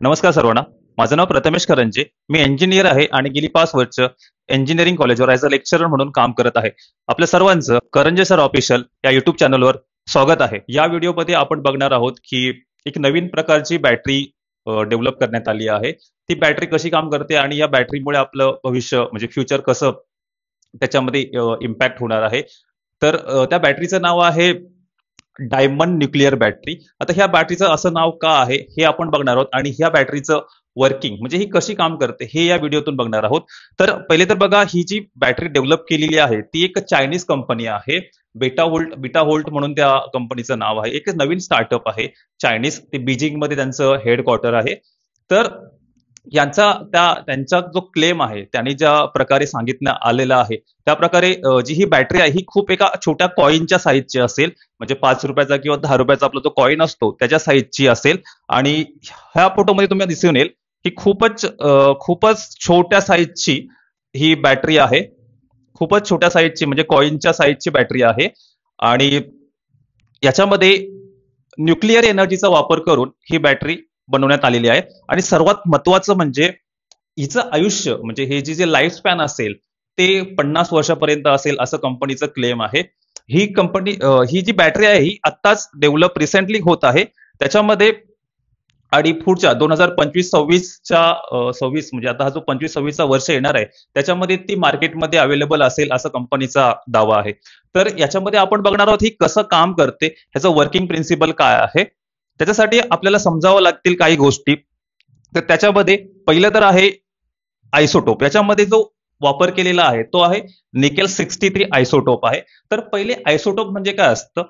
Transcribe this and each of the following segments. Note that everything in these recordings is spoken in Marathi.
नमस्कार सर्वांना. माझं नाव प्रथमेश करंजे. मी इंजिनियर आहे आणि गेली 5 वर्ष इंजिनिअरिंग कॉलेजवर ॲज अ लेक्चरर म्हणून काम करत आहे. आपल्या सर्वांचं करंजे सर ऑफिशियल या युट्यूब चॅनलवर स्वागत आहे. या व्हिडिओमध्ये आपण बघणार आहोत की एक नवीन प्रकारची बॅटरी डेव्हलप करण्यात आली आहे. ती बॅटरी कशी काम करते आणि या बॅटरीमुळे आपलं भविष्य म्हणजे फ्युचर कसं त्याच्यामध्ये इम्पॅक्ट होणार आहे. तर त्या बॅटरीचं नाव आहे डायमंड न्यूक्लिअर बॅटरी. आता ह्या बॅटरीचं असं नाव का आहे हे आपण बघणार आहोत आणि ह्या बॅटरीचं वर्किंग म्हणजे ही कशी काम करते हे या व्हिडिओतून बघणार आहोत. तर पहिले तर बघा, ही जी बॅटरी डेव्हलप केलेली आहे ती एक चायनीज कंपनी आहे. बिटा होल्ट म्हणून त्या कंपनीचं नाव आहे. एक नवीन स्टार्टअप आहे चायनीज. ते बीजिंग मध्ये त्यांचं हेडक्वार्टर आहे. तर त्यांचा जो क्लेम आहे त्यांनी ज्या प्रकारे सांगितण्यात आलेला आहे त्या प्रकारे जी ही बॅटरी आहे ही खूप एका छोट्या कॉईनच्या साईजची असेल. म्हणजे 5 रुपयाचा किंवा 10 रुपयाचा आपला जो कॉईन असतो त्याच्या साईजची असेल. आणि ह्या फोटोमध्ये तुम्हाला दिसून येईल की खूपच छोट्या साईजची ही बॅटरी आहे. खूपच छोट्या साईजची म्हणजे कॉईनच्या साईजची बॅटरी आहे. आणि याच्यामध्ये न्यूक्लिअर एनर्जीचा वापर करून ही बॅटरी बनवण्यात आलेली आहे. आणि सर्वात महत्वाचं म्हणजे हिचं आयुष्य म्हणजे हे जे लाईफ स्पॅन असेल ते 50 वर्षापर्यंत असेल असं कंपनीचं क्लेम आहे. ही जी बॅटरी आहे ही आत्ताच डेव्हलप रिसेंटली होत आहे. त्याच्यामध्ये आणि पुढच्या 2025-26 म्हणजे आता हा जो 25-26चा वर्ष येणार आहे त्याच्यामध्ये ती मार्केटमध्ये अवेलेबल असेल असं कंपनीचा दावा आहे. तर याच्यामध्ये आपण बघणार आहोत ही कसं काम करते, ह्याचं वर्किंग प्रिन्सिपल काय आहे. त्याच्यासाठी आपल्याला समजावं लागतील काही गोष्टी. तर त्याच्यामध्ये पहिलं तर आहे आयसोटोप. याच्यामध्ये जो वापर केलेला आहे तो आहे निकेल 63 आयसोटोप आहे. तर पहिले आयसोटोप म्हणजे काय असतं.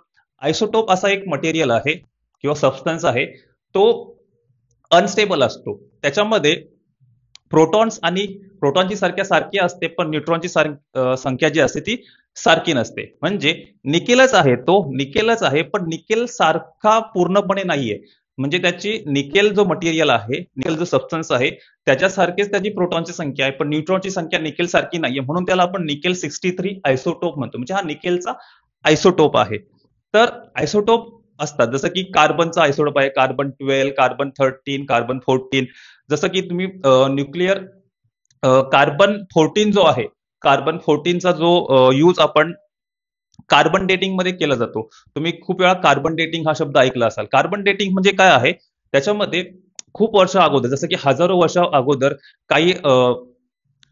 आयसोटोप असा एक मटेरियल आहे किंवा सबस्टन्स आहे. तो अनस्टेबल असतो. त्याच्यामध्ये प्रोटॉनची संख्या सारखी असते पण न्यूट्रॉनची संख्या जी असते ती सारखी नसते. म्हणजे निकेलच आहे पण निकेल सारखा पूर्णपणे नाहीये. म्हणजे त्याची निकेल जो मटेरियल आहे, निकेल जो सबस्टन्स आहे त्याच्यासारखीच त्याची प्रोटॉनची संख्या आहे पण न्यूट्रॉनची संख्या निकेल सारखी नाहीये. म्हणून त्याला आपण निकेल 63 आयसोटोप म्हणतो. म्हणजे हा निकेलचा आयसोटोप आहे. तर आयसोटोप असतात जसं की कार्बनचा आयसोटोप आहे, कार्बन 12, कार्बन 13, कार्बन 14. जसं की तुम्ही न्यूक्लिअर कार्बन 14 जो आहे, कार्बन 14चा जो यूज आपण कार्बन डेटिंग मध्ये केला जातो. तुम्ही खूप वेळा कार्बन डेटिंग हा शब्द ऐकला असाल. कार्बन डेटिंग म्हणजे काय आहे, त्याच्यामध्ये खूप वर्ष अगोदर जसं की हजारो वर्ष अगोदर काही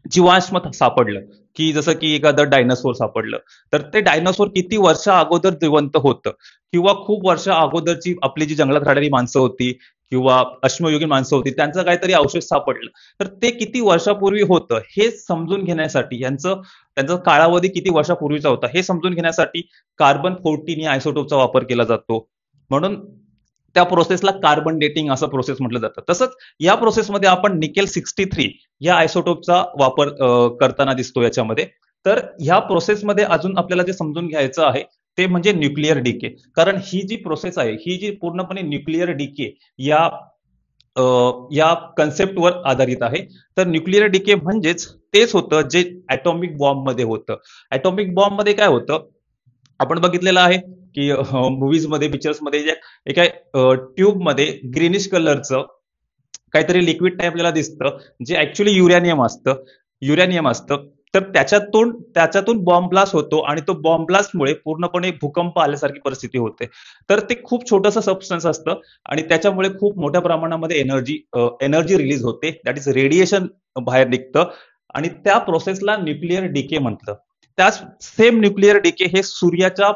जीवाश्म सापडलं, की जसं की एखादं डायनासोर सापडलं. तर ते डायनासोर किती वर्ष अगोदर जिवंत होतं किंवा खूप वर्ष अगोदरची आपली जी जंगलात राहणारी माणसं होती किंवा अश्मयुगीन माणसं होती त्यांचं काहीतरी अवशेष सापडलं. तर ते किती वर्षापूर्वी होतं हे समजून घेण्यासाठी, त्यांचा कालावधी किती वर्षापूर्वीचा होता हे समजून घेण्यासाठी कार्बन 14 या आयसोटोपचा वापर केला जातो. म्हणून त्या प्रोसेसला कार्बन डेटिंग असं प्रोसेस म्हटलं जातं. तसंच या प्रोसेसमध्ये आपण निकेल 63 या आयसोटोपचा वापर करताना दिसतो याच्यामध्ये. तर ह्या प्रोसेसमध्ये अजून आपल्याला जे समजून घ्यायचं आहे ते म्हणजे न्यूक्लिअर डिके. कारण ही जी प्रोसेस आहे ही जी पूर्णपणे न्यूक्लिअर डिके या या कन्सेप्टवर आधारित आहे. तर न्यूक्लिअर डिके म्हणजेच तेच होतं जे ॲटॉमिक बॉम्ब मध्ये होतं. ॲटॉमिक बॉम्ब मध्ये काय होतं, आपण बघितलेलं आहे की मूवीज मध्ये, पिक्चर्स मध्ये एका ट्यूब मध्ये ग्रीनिश कलरचं काहीतरी लिक्विड टाईप आपल्याला दिसतं जे ऍक्च्युली युरॅनियम असतं. तर त्याच्यातून बॉम्ब ब्लास्ट होतो आणि तो बॉम्ब ब्लास्टमुळे पूर्णपणे भूकंप आल्यासारखी परिस्थिती होते. तर ते खूप छोटंसं सबस्टन्स असतं आणि त्याच्यामुळे खूप मोठ्या प्रमाणामध्ये एनर्जी रिलीज होते. दॅट इज रेडिएशन बाहेर निघतं आणि त्या प्रोसेसला न्यूक्लिअर डिके म्हटलं. त्याच सेम न्यूक्लिअर डिके हे सूर्याचा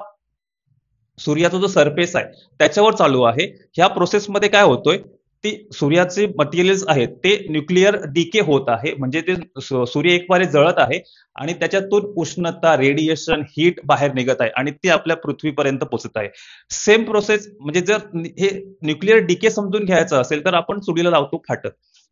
जो सरफेस आहे त्याच्यावर चालू आहे. ह्या प्रोसेसमध्ये काय होतोय, ती सूर्याचे मटेरियल्स आहेत ते न्यूक्लिअर डिके होत आहे. म्हणजे ते सूर्य एकवारे जळत आहे आणि त्याच्यातून उष्णता, रेडिएशन, हीट बाहेर निघत आहे आणि ते आपल्या पृथ्वीपर्यंत पोहोचत आहे. सेम प्रोसेस म्हणजे जर हे न्यूक्लिअर डिके समजून घ्यायचं असेल तर आपण चुलीला लावतो फाटक.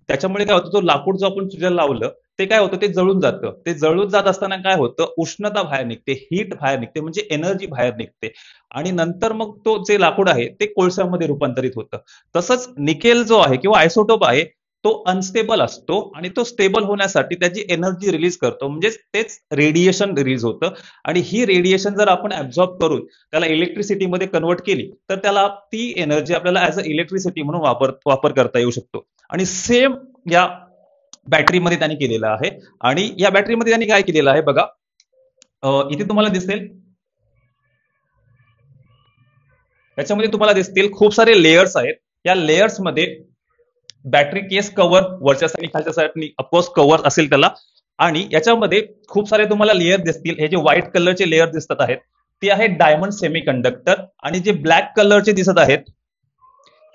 त्याच्यामुळे काय होतं, तो लाकूड जो आपण चुलीला लावलं ते काय होतं, ते जळून जातं. ते जळून जात असताना काय होतं, उष्णता बाहेर निघते, हीट बाहेर निघते म्हणजे एनर्जी बाहेर निघते आणि नंतर मग तो जे लाकूड आहे ते कोळशामध्ये रूपांतरित होतं. तसंच निकेल जो आहे किंवा आयसोटोप आहे तो अनस्टेबल असतो आणि तो स्टेबल होण्यासाठी त्याची एनर्जी रिलीज करतो, म्हणजे तेच रेडिएशन रिलीज होतं. आणि ही रेडिएशन जर आपण ऍब्झॉर्ब करून त्याला इलेक्ट्रिसिटीमध्ये कन्वर्ट केली तर त्याला ती एनर्जी आपल्याला ऍज अ इलेक्ट्रिसिटी म्हणून वापर करता येऊ शकतो. आणि सेम या बॅटरीमध्ये त्यांनी केलेलं आहे. आणि या बॅटरीमध्ये त्यांनी काय केलेलं आहे बघा, इथे तुम्हाला दिसेल, याच्यामध्ये तुम्हाला दिसतील खूप सारे लेयर्स आहेत. या लेयर्स मध्ये बॅटरी केस कव्हर वरच्या साईड खालच्या साईड ऑफकोर्स कव्हर असेल त्याला. आणि याच्यामध्ये खूप सारे तुम्हाला लेयर दिसतील. हे जे व्हाईट कलरचे लेयर दिसत आहेत ते आहेत डायमंड सेमी कंडक्टर. आणि जे ब्लॅक कलरचे दिसत आहेत,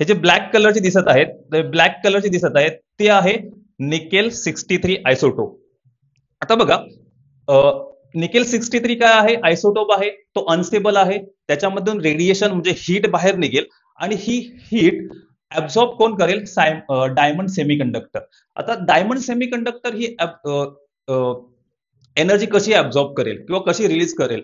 हे जे ब्लॅक कलरचे दिसत आहेत ते आहे निकेल 63 आयसोटोप. आता बघा, निकेल 63 काय आहे, आयसोटोप आहे, तो अनस्टेबल आहे. त्याच्यामधून रेडिएशन म्हणजे हीट बाहेर निघेल आणि ही हीट ऍब्झॉर्ब कोण करेल, डायमंड सेमीकंडक्टर. आता डायमंड सेमीकंडक्टर ही एनर्जी कशी ऍब्झॉर्ब करेल किंवा कशी रिलीज करेल,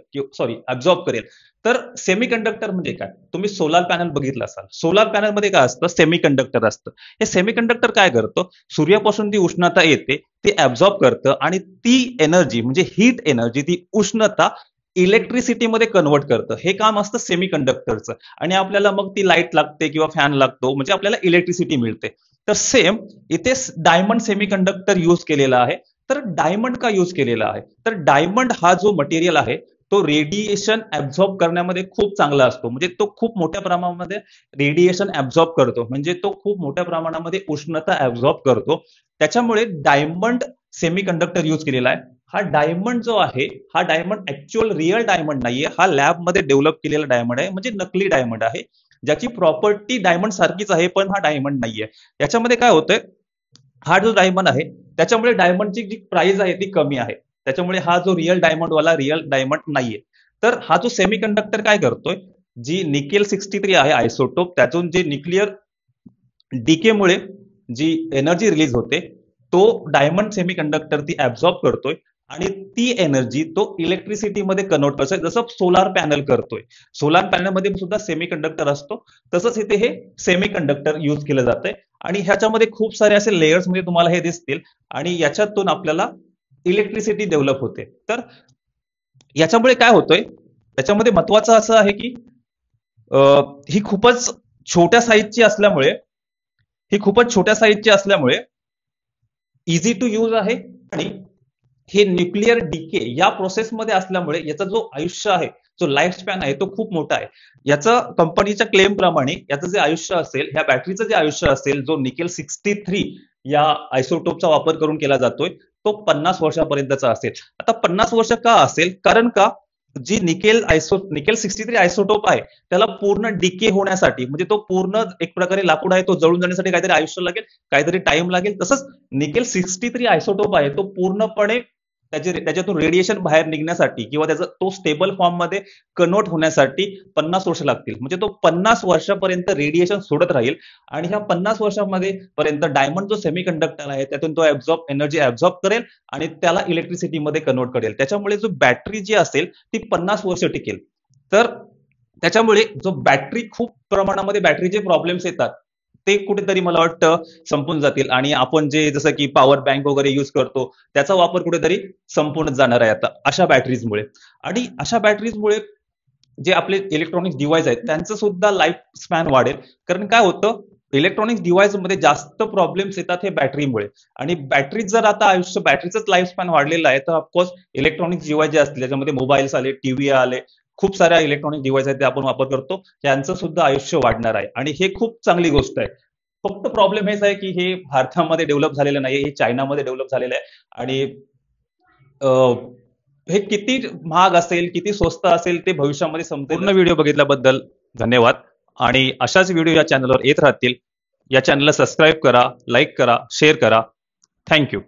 ऍब्झॉर्ब करेल. तर सेमीकंडक्टर म्हणजे काय, तुम्ही सोलार पॅनल बघितलं असाल. सोलार पॅनल मध्ये काय असतं, सेमीकंडक्टर असतं. हे सेमीकंडक्टर काय करतं, सूर्यापासून ती उष्णता येते ती ऍब्झॉर्ब करतं आणि ती एनर्जी म्हणजे हीट एनर्जी, ती उष्णता इलेक्ट्रिसिटीमध्ये कन्वर्ट करतं. हे काम असतं सेमीकंडक्टरचं. आणि आपल्याला मग ती लाईट लागते किंवा फॅन लागतो, म्हणजे आपल्याला इलेक्ट्रिसिटी मिळते. तर सेम इथे डायमंड सेमीकंडक्टर यूज केलेला आहे. तर डायमंड का यूज केलेला आहे, तर डायमंड हा जो मटेरियल आहे तो रेडिएशन ऍब्झॉर्ब करण्यामध्ये खूप चांगला असतो. म्हणजे तो खूप मोठ्या प्रमाणामध्ये रेडिएशन ऍब्झॉर्ब करतो, म्हणजे तो खूप मोठ्या प्रमाणामध्ये उष्णता ऍब्झॉर्ब करतो. त्याच्यामुळे डायमंड सेमीकंडक्टर यूज केलेला आहे. हा डायमंड जो आहे, हा डायमंड ऍक्च्युअल रिअल डायमंड नाहीये, हा लॅबमध्ये डेव्हलप केलेला डायमंड आहे, म्हणजे नकली डायमंड आहे, ज्याची प्रॉपर्टी डायमंड सारखीच आहे पण हा डायमंड नाहीये. याच्यामध्ये काय होतंय, हा जो डायमंड आहे त्याच्यामुळे डायमंडची जी प्राइस आहे ती कमी आहे. त्याच्यामुळे हा जो रिअल डायमंड वाला रिअल डायमंड नाहीये. तर हा जो सेमीकंडक्टर काय करतोय, जी निकेल 63 आहे आयसोटोप, त्यातून जे न्यूक्लिअर डीकेमुळे जी एनर्जी रिलीज होते तो डायमंड सेमीकंडक्टर ती ऍब्झॉर्ब करतोय आणि ती एनर्जी तो इलेक्ट्रिसिटीमध्ये कन्वर्ट करतोय, जसं सोलार पॅनल करतोय. सोलार पॅनलमध्ये सुद्धा सेमीकंडक्टर असतो, तसंच इथे हे सेमीकंडक्टर यूज केलं जातंय. आणि ह्याच्यामध्ये खूप सारे असे लेयर्स मध्ये तुम्हाला हे दिसतील आणि याच्यातून आपल्याला इलेक्ट्रिसिटी डेव्हलप होते. तर याच्यामुळे काय होतंय, त्याच्यामध्ये महत्वाचं असं आहे की ही खूपच छोट्या साईजची असल्यामुळे इझी टू यूज आहे. आणि हे न्यूक्लिअर डीके या प्रोसेसमध्ये असल्यामुळे याचा जो आयुष्य आहे, जो लाईफ स्पॅन आहे तो खूप मोठा आहे. याचं कंपनीच्या क्लेम प्रमाणे याचं जे आयुष्य असेल, ह्या बॅटरीचं जे आयुष्य असेल, जो निकेल 63 या आयसोटोपचा वापर करून केला जातोय, तो 50 वर्षापर्यंतचा असेल. आता 50 वर्ष का असेल, कारण का जी निकेल 63 आयसोटोप आहे त्याला पूर्ण डीके होण्यासाठी, म्हणजे तो पूर्ण एक प्रकारे लाकूड आहे, तो जळून जाण्यासाठी काहीतरी आयुष्य लागेल, काहीतरी टाइम लागेल. तसंच निकेल 63 आयसोटोप आहे तो पूर्णपणे त्याच्यातून रेडिएशन बाहेर निघण्यासाठी किंवा त्याचा तो स्टेबल फॉर्म मध्ये कन्वर्ट होण्यासाठी 50 वर्ष लागतील. म्हणजे तो 50 वर्षापर्यंत रेडिएशन सोडत राहील. आणि ह्या 50 वर्षामध्ये पर्यंत डायमंड जो सेमीकंडक्टर आहे त्यातून तो एनर्जी ऍब्झॉर्ब करेल आणि त्याला इलेक्ट्रिसिटीमध्ये कन्वर्ट करेल. त्याच्यामुळे जो बॅटरी जी असेल ती 50 वर्ष टिकेल. तर त्याच्यामुळे जो बॅटरी खूप प्रमाणामध्ये बॅटरीचे प्रॉब्लेम्स येतात ते कुठेतरी मला वाटतं संपून जातील. आणि आपण जे जसं की पॉवर बँक वगैरे युज करतो त्याचा वापर कुठेतरी संपूर्ण जाणार आहे आता अशा बॅटरीजमुळे. आणि अशा बॅटरीजमुळे जे आपले इलेक्ट्रॉनिक्स डिव्हाइस आहेत त्यांचं सुद्धा लाईफ स्पॅन वाढेल. कारण काय होतं, इलेक्ट्रॉनिक्स डिव्हाइस मध्ये जास्त प्रॉब्लेम्स येतात हे बॅटरीमुळे. आणि बॅटरी जर आता बॅटरीचंच लाईफ स्पॅन वाढलेलं आहे तर ऑफकोर्स इलेक्ट्रॉनिक्स डिव्हाइस जे असतील त्याच्यामध्ये मोबाईल्स आले, टीव्ही आले, खूप साऱ्या इलेक्ट्रॉनिक डिव्हाइस आहेत ते आपण वापर करतो, त्यांचं सुद्धा आयुष्य वाढणार आहे. आणि हे खूप चांगली गोष्ट आहे. फक्त प्रॉब्लेम हेच आहे की हे भारतामध्ये डेव्हलप झालेलं नाही, हे चायनामध्ये डेव्हलप झालेलं आहे. आणि हे किती महाग असेल, किती स्वस्त असेल ते भविष्यामध्ये समजेल. पूर्ण व्हिडिओ बघितल्याबद्दल धन्यवाद. आणि अशाच व्हिडिओ या चॅनलवर येत राहतील. या चॅनलला सबस्क्राईब करा, लाईक करा, शेअर करा. थँक्यू.